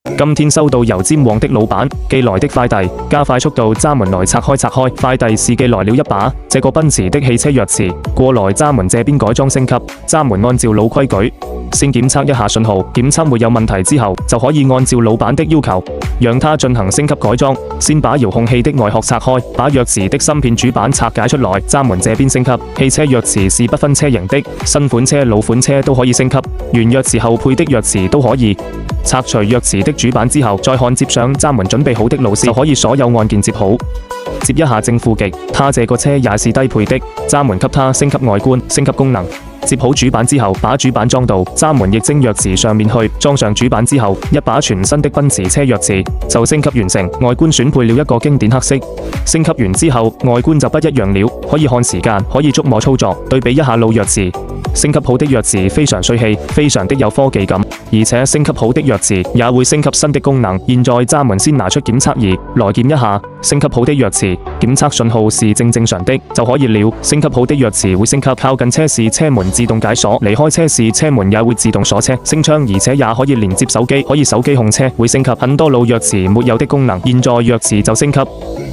今天收到由尖旺的老闆寄來的快遞，加快速度，閘門來拆開，快遞是寄來了一把這個奔馳的汽車鑰匙，過來閘門這邊改裝升級，閘門按照老規矩，先檢測一下信號，檢測沒有問題之後，就可以按照老闆的要求，讓他進行升級改裝。先把遙控器的外殼拆開，把鑰匙的芯片主板拆解出來，閘門這邊升級。汽車鑰匙是不分車型的，新款車、老款車都可以升級，原鑰匙後配的鑰匙都可以。拆除鑰匙的主板之後，再看接上閘門準備好的螺絲，就可以所有按鍵接好。接一下正負極，他這個車也是低配的，閘門給他升級外觀、升級功能。接好主板之後，把主板裝到閘門液晶鑰匙上面去，裝上主板之後，一把全新的奔馳車鑰匙就升級完成。外觀選配了一個經典黑色。升級完之後，外觀就不一樣了，可以看時間，可以觸摸操作，對比一下老鑰匙。升級好的鑰匙非常帥氣，非常的有科技感，而且升級好的鑰匙也會升級新的功能。現在閘門先拿出檢測儀來檢一下，升級好的鑰匙檢測信號是正常的就可以了。升級好的鑰匙會升級靠近車時車門自動解鎖，離開車時車門也會自動鎖車、升窗，而且也可以連接手機，可以手機控車，會升級很多老鑰匙沒有的功能。現在鑰匙就升級。